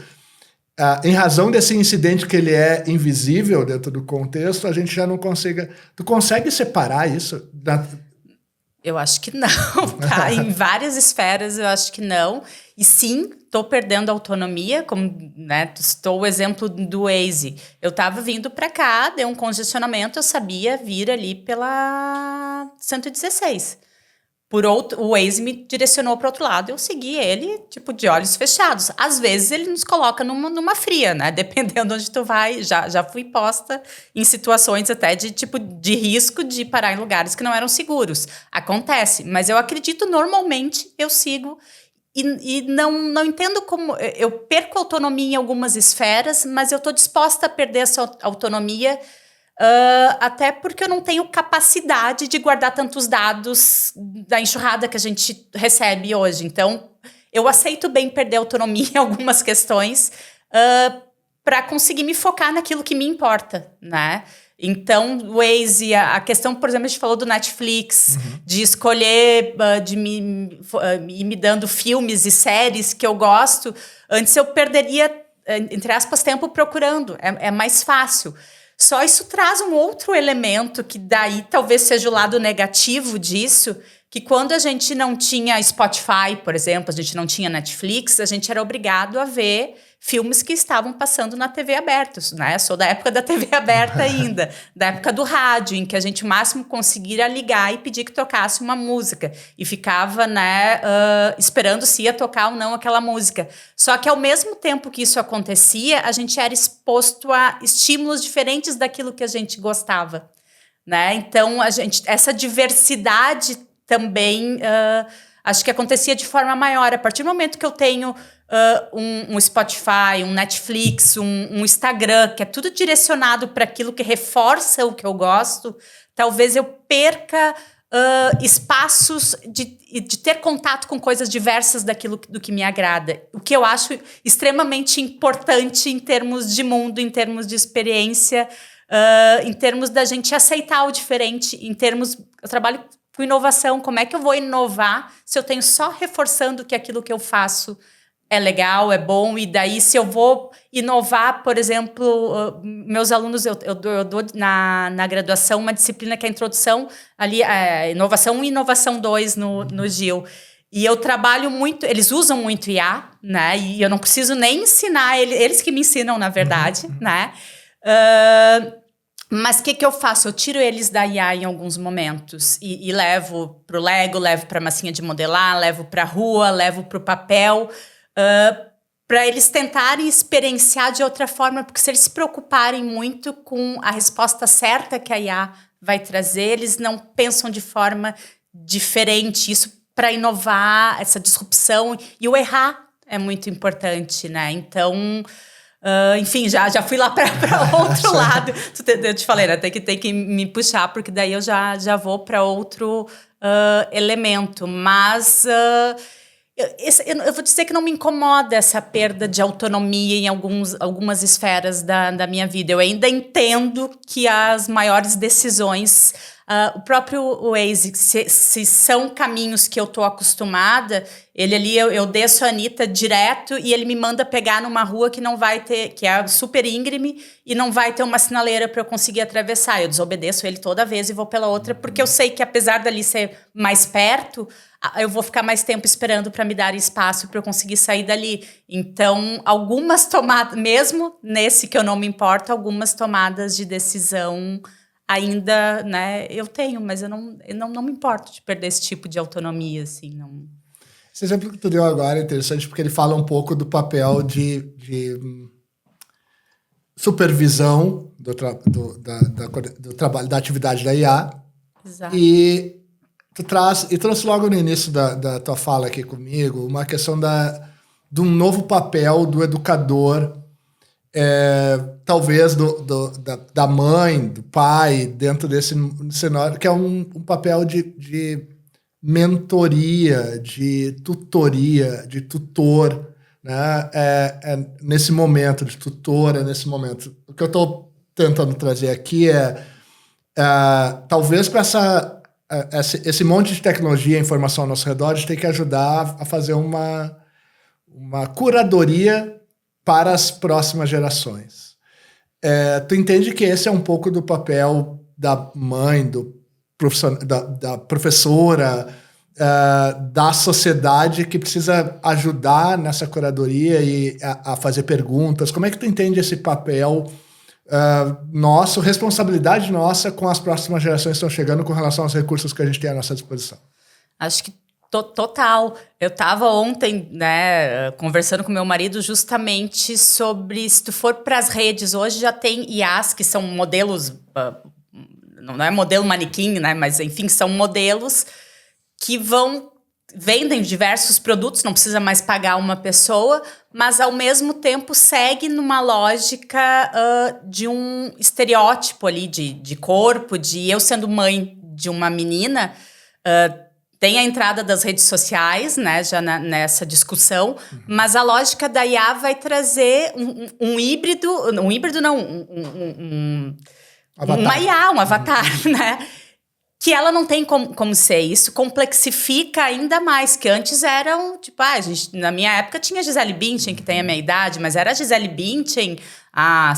em razão desse incidente que ele é invisível dentro do contexto, a gente já não consiga... Tu consegue separar isso? Eu acho que não, tá? Em várias esferas eu acho que não. E sim, estou perdendo autonomia, como, né, estou o exemplo do Waze. Eu estava vindo para cá, deu um congestionamento, eu sabia vir ali pela 116. O Waze me direcionou para outro lado, eu segui ele, tipo, de olhos fechados. Às vezes ele nos coloca numa fria, né? Dependendo onde tu vai. Já fui posta em situações até de risco de parar em lugares que não eram seguros. Acontece, mas eu acredito, normalmente, eu sigo e não entendo como... Eu perco autonomia em algumas esferas, mas eu estou disposta a perder essa autonomia... até porque eu não tenho capacidade de guardar tantos dados da enxurrada que a gente recebe hoje. Então, eu aceito bem perder autonomia em algumas questões para conseguir me focar naquilo que me importa, né? Então, o Waze, a questão, por exemplo, a gente falou do Netflix, de escolher, de ir me dando filmes e séries que eu gosto. Antes eu perderia, entre aspas, tempo procurando. É mais fácil. Só isso traz um outro elemento que daí talvez seja o lado negativo disso, que quando a gente não tinha Spotify, por exemplo, a gente não tinha Netflix, a gente era obrigado a ver filmes que estavam passando na TV aberta, né? Sou da época da TV aberta ainda, da época do rádio, em que a gente o máximo conseguia ligar e pedir que tocasse uma música. E ficava, né, esperando se ia tocar ou não aquela música. Só que ao mesmo tempo que isso acontecia, a gente era exposto a estímulos diferentes daquilo que a gente gostava, né? Então, essa diversidade também... acho que acontecia de forma maior. A partir do momento que eu tenho um Spotify, um Netflix, um Instagram, que é tudo direcionado para aquilo que reforça o que eu gosto, talvez eu perca espaços de ter contato com coisas diversas do que me agrada. O que eu acho extremamente importante em termos de mundo, em termos de experiência, em termos da gente aceitar o diferente, em termos... Eu trabalho com inovação, como é que eu vou inovar se eu tenho só reforçando que aquilo que eu faço é legal, é bom, e daí se eu vou inovar, por exemplo, meus alunos, eu dou na graduação uma disciplina que é a introdução, ali, inovação 1 e inovação 2 no GIL, e eu trabalho muito, eles usam muito IA, né, e eu não preciso nem ensinar, eles que me ensinam, na verdade, né, Mas o que eu faço? Eu tiro eles da IA em alguns momentos e levo pro Lego, levo pra massinha de modelar, levo pra rua, levo pro papel, para eles tentarem experienciar de outra forma, porque se eles se preocuparem muito com a resposta certa que a IA vai trazer, eles não pensam de forma diferente. Isso para inovar, essa disrupção, e o errar é muito importante, né? Então... enfim, já fui lá para outro lado. Eu te falei, né? Tem que me puxar, porque daí eu já vou para outro elemento. Mas eu vou dizer que não me incomoda essa perda de autonomia em algumas esferas da minha vida. Eu ainda entendo que as maiores decisões... o próprio Waze, se são caminhos que eu tô acostumada, ele ali, eu desço a Anitta direto e ele me manda pegar numa rua que não vai ter, que é super íngreme e não vai ter uma sinaleira para eu conseguir atravessar. Eu desobedeço ele toda vez e vou pela outra, porque eu sei que apesar dali ser mais perto, eu vou ficar mais tempo esperando para me dar espaço para eu conseguir sair dali. Então, algumas tomadas, mesmo nesse que eu não me importo, algumas tomadas de decisão... ainda, né, eu tenho, mas eu não me importo de perder esse tipo de autonomia, assim, não... Esse exemplo que tu deu agora é interessante porque ele fala um pouco do papel de supervisão do trabalho, da atividade da IA. Exato. E trouxe logo no início da tua fala aqui comigo uma questão de um novo papel do educador, talvez da mãe, do pai, dentro desse cenário, que é um papel de mentoria, de tutoria, de tutor, né? Nesse momento, de tutora nesse momento. O que eu estou tentando trazer aqui talvez com esse monte de tecnologia e informação ao nosso redor, a gente tem que ajudar a fazer uma curadoria para as próximas gerações. Tu entende que esse é um pouco do papel da mãe, da professora, da sociedade que precisa ajudar nessa curadoria e a fazer perguntas? Como é que tu entende esse papel nosso, responsabilidade nossa com as próximas gerações que estão chegando com relação aos recursos que a gente tem à nossa disposição? Acho que total. Eu estava ontem, né, conversando com meu marido justamente sobre, se tu for para as redes, hoje já tem IAs que são modelos, não é modelo manequim, né, mas enfim, são modelos que vendem diversos produtos, não precisa mais pagar uma pessoa, mas ao mesmo tempo segue numa lógica de um estereótipo ali de corpo, de eu sendo mãe de uma menina... tem a entrada das redes sociais, né, já nessa discussão, mas a lógica da IA vai trazer um híbrido não, uma IA, um avatar, né, que ela não tem como ser. Isso complexifica ainda mais, que antes eram, tipo, na minha época tinha a Gisele Bündchen, que tem a minha idade, mas era a Gisele Bündchen,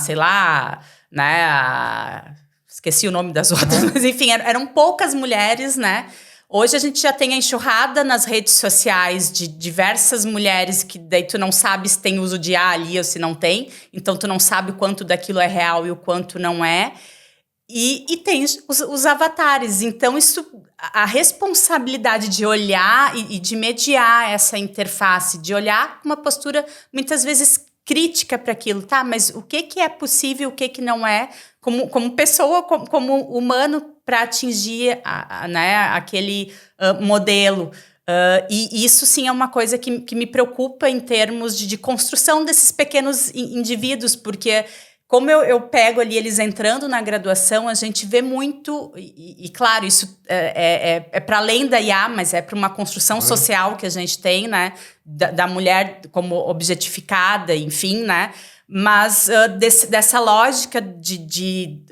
sei lá, né, esqueci o nome das outras, mas enfim, eram poucas mulheres, né. Hoje a gente já tem a enxurrada nas redes sociais de diversas mulheres que daí tu não sabe se tem uso de IA ali ou se não tem. Então tu não sabe o quanto daquilo é real e o quanto não é. E tem os avatares. Então a responsabilidade de olhar e de mediar essa interface, de olhar com uma postura muitas vezes crítica para aquilo, tá? Mas o que é possível, o que não é, como pessoa, como humano, para atingir né, aquele modelo. E isso, sim, é uma coisa que me preocupa em termos de construção desses pequenos indivíduos, porque como eu pego ali eles entrando na graduação, a gente vê muito, e claro, isso é para além da IA, mas é para uma construção social que a gente tem, né, da mulher como objetificada, enfim, né, mas dessa lógica de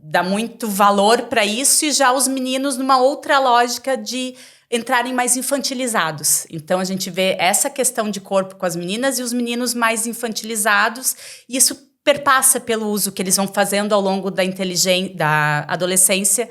dar muito valor para isso, e já os meninos numa outra lógica de entrarem mais infantilizados. Então a gente vê essa questão de corpo com as meninas e os meninos mais infantilizados, e isso perpassa pelo uso que eles vão fazendo ao longo da adolescência,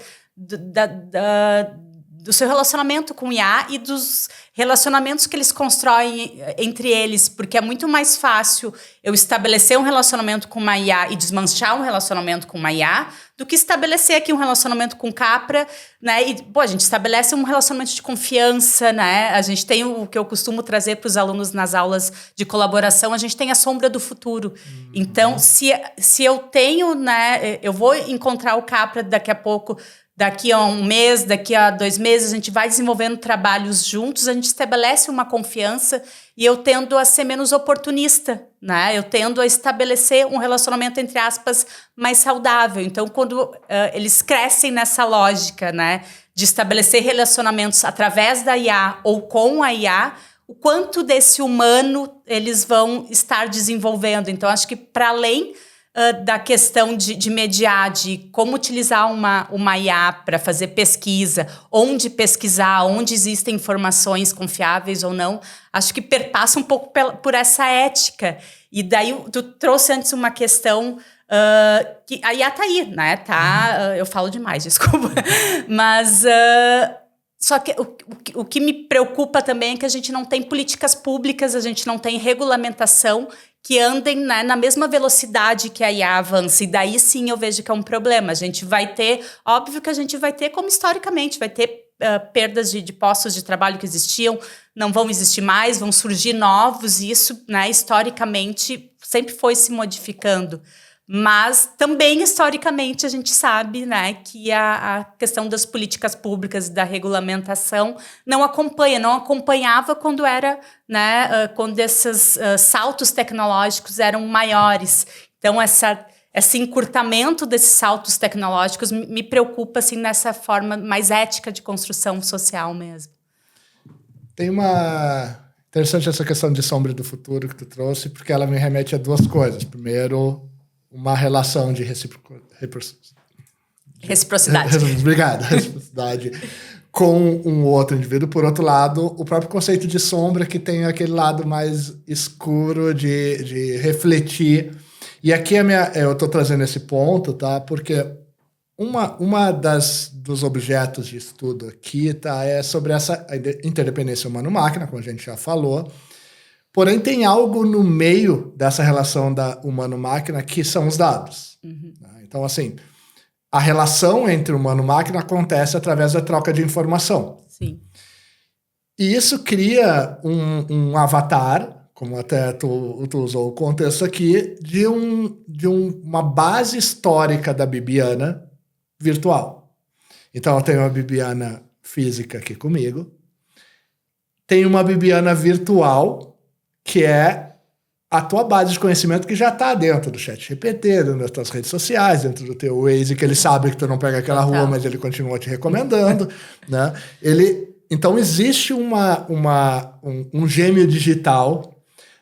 do seu relacionamento com o IA e dos relacionamentos que eles constroem entre eles, porque é muito mais fácil eu estabelecer um relacionamento com uma IA e desmanchar um relacionamento com uma IA do que estabelecer aqui um relacionamento com Capra, né? E, a gente estabelece um relacionamento de confiança, né? A gente tem o que eu costumo trazer para os alunos nas aulas de colaboração, a gente tem a sombra do futuro. Então, se eu tenho, né? Eu vou encontrar o Capra daqui a pouco, daqui a um mês, daqui a 2 meses, a gente vai desenvolvendo trabalhos juntos, a gente estabelece uma confiança e eu tendo a ser menos oportunista, né? Eu tendo a estabelecer um relacionamento, entre aspas, mais saudável. Então, quando eles crescem nessa lógica, né, de estabelecer relacionamentos através da IA ou com a IA, o quanto desse humano eles vão estar desenvolvendo. Então, acho que para além da questão de mediar, de como utilizar uma IA para fazer pesquisa, onde pesquisar, onde existem informações confiáveis ou não, acho que perpassa um pouco por essa ética. E daí tu trouxe antes uma questão que a IA tá aí, né? Eu falo demais, desculpa. Mas só que o que me preocupa também é que a gente não tem políticas públicas, a gente não tem regulamentação que andem, né, na mesma velocidade que a IA avança. E daí sim eu vejo que é um problema. A gente vai ter, óbvio que a gente vai ter, como historicamente, vai ter perdas de postos de trabalho que existiam, não vão existir mais, vão surgir novos, e isso, né, historicamente sempre foi se modificando. Mas também, historicamente, a gente sabe, né, que a questão das políticas públicas e da regulamentação não acompanhava quando era, né, quando esses saltos tecnológicos eram maiores. Então, esse encurtamento desses saltos tecnológicos me preocupa, assim, nessa forma mais ética de construção social mesmo. Tem uma... Interessante essa questão de sombra do futuro que tu trouxe, porque ela me remete a 2 coisas. Primeiro, uma relação de reciprocidade. Obrigado. Reciprocidade com um outro indivíduo. Por outro lado, o próprio conceito de sombra, que tem aquele lado mais escuro de refletir. E aqui eu estou trazendo esse ponto, tá? Porque uma dos objetos de estudo aqui, tá, é sobre essa interdependência humano-máquina, como a gente já falou. Porém, tem algo no meio dessa relação da humano-máquina que são os dados. Uhum. Então, assim, a relação entre humano e máquina acontece através da troca de informação. Sim. E isso cria um avatar, como até tu usou o contexto aqui, de uma base histórica da Bibiana virtual. Então, eu tenho uma Bibiana física aqui comigo, tenho uma Bibiana virtual, que é a tua base de conhecimento que já está dentro do ChatGPT, dentro das tuas redes sociais, dentro do teu Waze, que ele sabe que tu não pega aquela rua, mas ele continua te recomendando, né? Então, existe um gêmeo digital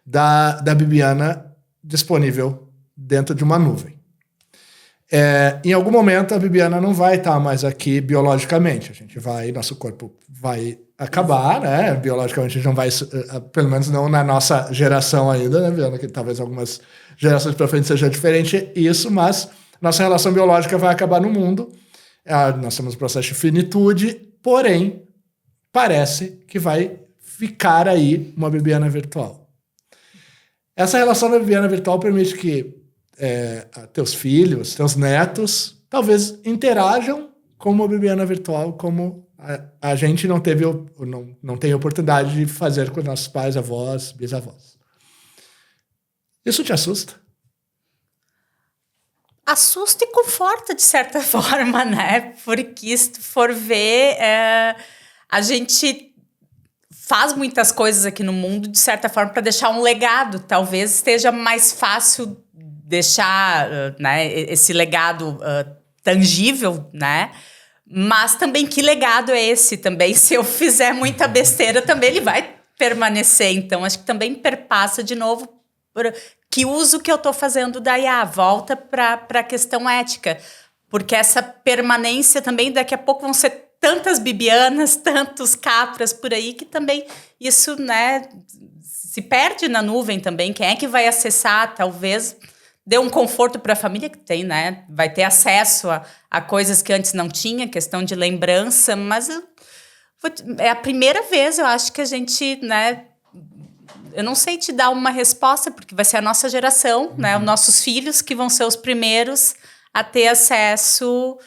da Bibiana disponível dentro de uma nuvem. Em algum momento, a Bibiana não vai estar mais aqui biologicamente. Nosso corpo vai acabar, né? Biologicamente a gente não vai, pelo menos não na nossa geração ainda, né, Bibiana? Que talvez algumas gerações para frente seja diferente isso, mas nossa relação biológica vai acabar no mundo. Nós temos um processo de finitude, porém, parece que vai ficar aí uma Bibiana virtual. Essa relação da Bibiana virtual permite que teus filhos, teus netos, talvez interajam com uma Bibiana virtual como a gente não tem oportunidade de fazer com nossos pais, avós, bisavós. Isso te assusta? Assusta e conforta, de certa forma, né? Porque se tu for ver, a gente faz muitas coisas aqui no mundo, de certa forma, para deixar um legado. Talvez esteja mais fácil deixar né, esse legado tangível, né? Mas também que legado é esse? Também, se eu fizer muita besteira, também ele vai permanecer. Então, acho que também perpassa de novo por que uso que eu estou fazendo da IA. Volta para a questão ética. Porque essa permanência também, daqui a pouco vão ser tantas Bibianas, tantos Capras por aí, que também isso, né, se perde na nuvem também. Quem é que vai acessar? Talvez dê um conforto para a família que tem, né? Vai ter acesso a coisas que antes não tinha, questão de lembrança, mas é a primeira vez, eu acho que a gente, né? Eu não sei te dar uma resposta, porque vai ser a nossa geração, né? Os nossos filhos que vão ser os primeiros a ter acesso.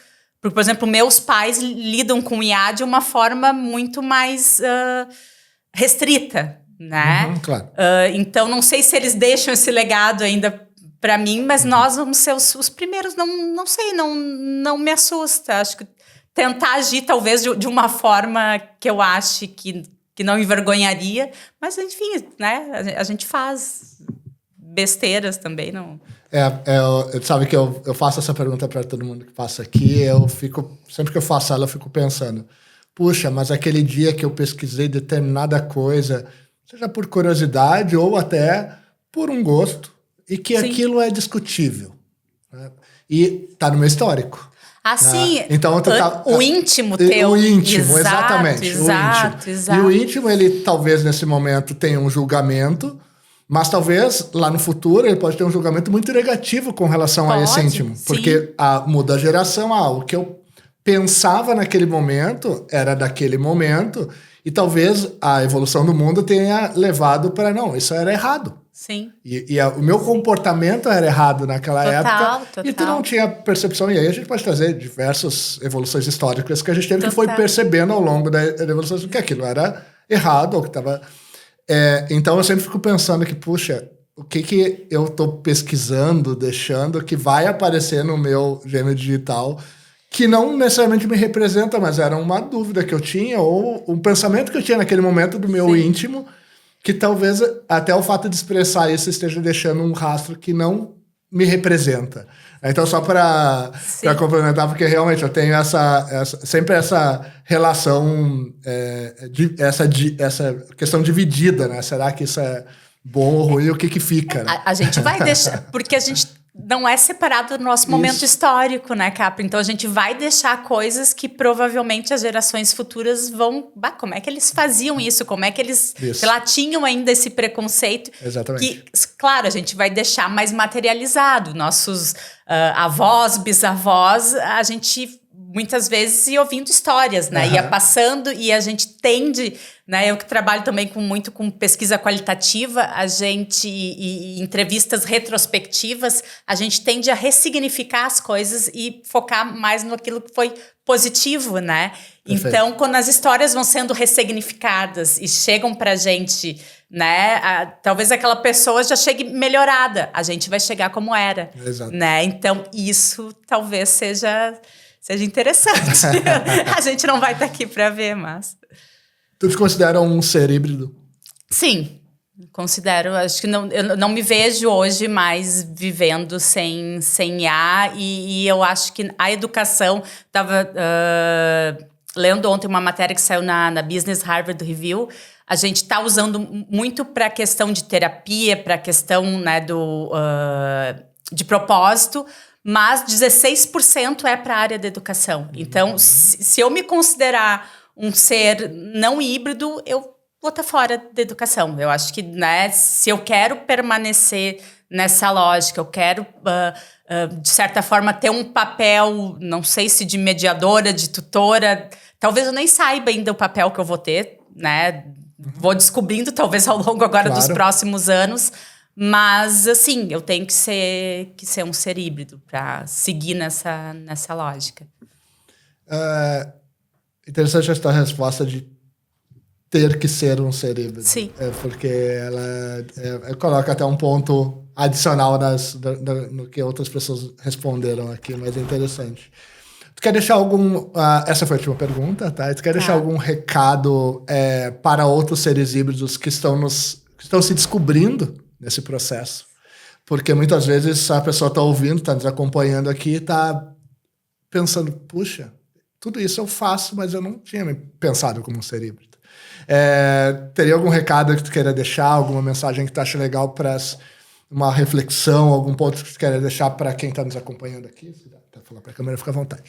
Porque, por exemplo, meus pais lidam com o IA de uma forma muito mais restrita, né? Claro. Então, não sei se eles deixam esse legado ainda para mim, mas nós vamos ser os primeiros. Não sei, não me assusta. Acho que tentar agir, talvez, de uma forma que eu ache que não envergonharia, mas, enfim, né? A gente faz besteiras também, não... Sabe que eu faço essa pergunta para todo mundo que passa aqui, sempre que eu faço ela, eu fico pensando, puxa, mas aquele dia que eu pesquisei determinada coisa, seja por curiosidade ou até por um gosto, e que Sim. aquilo é discutível, né? E tá no meu histórico. Assim, então, o íntimo teu. O íntimo, exato, exatamente. Exato. E o íntimo, ele talvez nesse momento tenha um julgamento, mas talvez lá no futuro ele pode ter um julgamento muito negativo com relação a esse íntimo. Sim. Porque muda a geração. O que eu pensava naquele momento era daquele momento, e talvez a evolução do mundo tenha levado para, não, isso era errado. Sim. E o meu comportamento era errado naquela época. E tu não tinha percepção. E aí a gente pode trazer diversas evoluções históricas que a gente teve, que foi percebendo ao longo da evolução que aquilo era errado, ou que estava... então eu sempre fico pensando que, puxa, o que eu estou pesquisando, deixando, que vai aparecer no meu gêmeo digital, que não necessariamente me representa, mas era uma dúvida que eu tinha, ou um pensamento que eu tinha naquele momento do meu íntimo, que talvez até o fato de expressar isso esteja deixando um rastro que não me representa. Então, só para complementar, porque realmente eu tenho sempre essa relação, essa questão dividida, né? Será que isso é bom ou ruim? O que fica? Né? A gente vai deixar... Porque a gente não é separado do nosso momento histórico, né, Capra? Então, a gente vai deixar coisas que provavelmente as gerações futuras vão... como é que eles faziam isso? Como é que eles, sei lá, tinham ainda esse preconceito? Exatamente. Que, claro, a gente vai deixar mais materializado. Nossos avós, bisavós, a gente... muitas vezes ia ouvindo histórias, né? Ia passando e a gente tende, né? Eu que trabalho também muito com pesquisa qualitativa, a gente, e entrevistas retrospectivas, a gente tende a ressignificar as coisas e focar mais naquilo que foi positivo, né? Perfeito. Então, quando as histórias vão sendo ressignificadas e chegam pra gente, né? Talvez aquela pessoa já chegue melhorada, a gente vai chegar como era. Exato. Né? Então, isso talvez seja interessante. A gente não vai estar aqui para ver, mas... Tu te considera um ser híbrido? Sim, considero. Acho que eu não me vejo hoje mais vivendo sem IA, e eu acho que a educação... Estava lendo ontem uma matéria que saiu na Business Harvard Review. A gente está usando muito para a questão de terapia, para a questão, né, de propósito, mas 16% é para a área da educação. Então, se eu me considerar um ser não híbrido, eu vou estar fora da educação. Eu acho que, né, se eu quero permanecer nessa lógica, eu quero, de certa forma, ter um papel, não sei se de mediadora, de tutora, talvez eu nem saiba ainda o papel que eu vou ter, né? Vou descobrindo, talvez, ao longo agora dos próximos anos. Mas, assim, eu tenho que ser um ser híbrido para seguir nessa lógica. Interessante essa resposta de ter que ser um ser híbrido. Sim. Porque ela coloca até um ponto adicional no que outras pessoas responderam aqui, mas é interessante. Tu quer deixar algum... essa foi a última pergunta, tá? Tu quer deixar algum recado para outros seres híbridos que estão se descobrindo nesse processo? Porque muitas vezes a pessoa está ouvindo, está nos acompanhando aqui, está pensando, puxa, tudo isso eu faço, mas eu não tinha me pensado como um ser híbrido. Teria algum recado que tu queira deixar, alguma mensagem que tu acha legal para uma reflexão, algum ponto que tu queira deixar para quem está nos acompanhando aqui? Tá falar para a câmera, fica à vontade.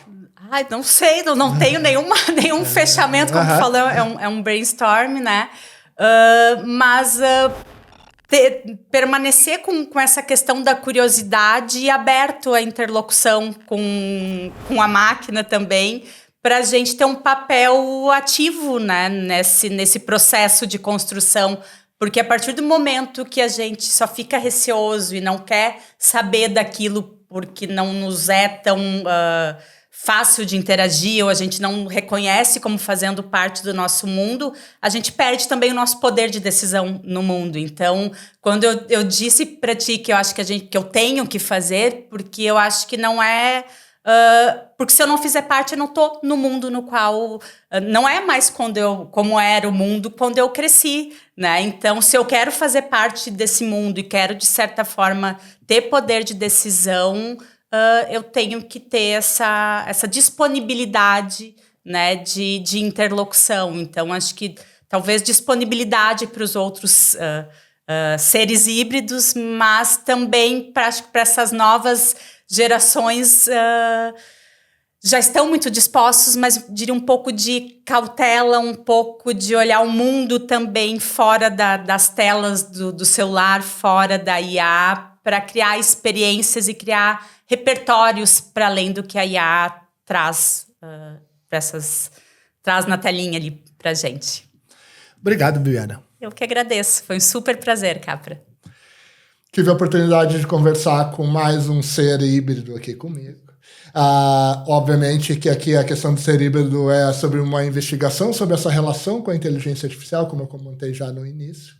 Ai, não sei, não tenho nenhum fechamento, como tu falou, é um brainstorm, né? Mas... permanecer com essa questão da curiosidade e aberto à interlocução com a máquina também, para a gente ter um papel ativo, né, nesse processo de construção, porque a partir do momento que a gente só fica receoso e não quer saber daquilo porque não nos é tão fácil de interagir, ou a gente não reconhece como fazendo parte do nosso mundo, a gente perde também o nosso poder de decisão no mundo. Então, quando eu disse para ti que eu acho que eu tenho que fazer, porque eu acho que não é... porque se eu não fizer parte, eu não tô no mundo no qual... não é mais como era o mundo quando eu cresci, né? Então, se eu quero fazer parte desse mundo e quero, de certa forma, ter poder de decisão, eu tenho que ter essa disponibilidade, né, de interlocução. Então, acho que talvez disponibilidade para os outros seres híbridos, mas também para essas novas gerações já estão muito dispostos, mas diria um pouco de cautela, um pouco de olhar o mundo também fora das telas do celular, fora da IA, para criar experiências e criar repertórios para além do que a IA traz, traz na telinha ali para gente. Obrigado, Bibiana. Eu que agradeço, foi um super prazer, Capra. Tive a oportunidade de conversar com mais um ser híbrido aqui comigo. Obviamente que aqui a questão do ser híbrido é sobre uma investigação sobre essa relação com a inteligência artificial, como eu comentei já no início.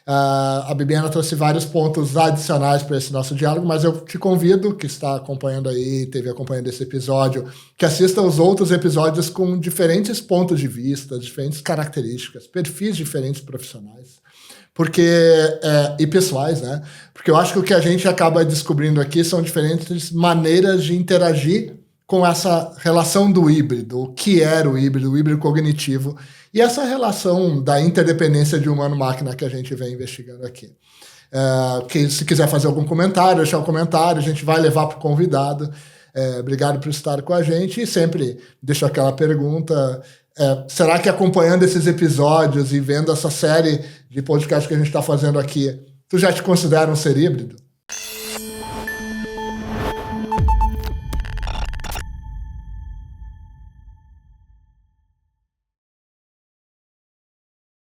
A Bibiana trouxe vários pontos adicionais para esse nosso diálogo, mas eu te convido, que está acompanhando aí, esteve acompanhando esse episódio, que assista os outros episódios com diferentes pontos de vista, diferentes características, perfis diferentes profissionais. E pessoais, né? Porque eu acho que o que a gente acaba descobrindo aqui são diferentes maneiras de interagir com essa relação do híbrido, o que era o híbrido cognitivo, e essa relação da interdependência de humano-máquina que a gente vem investigando aqui. Que se quiser fazer algum comentário, deixar um comentário, a gente vai levar para o convidado. Obrigado por estar com a gente, e sempre deixo aquela pergunta... será que acompanhando esses episódios e vendo essa série de podcast que a gente está fazendo aqui, tu já te considera um ser híbrido?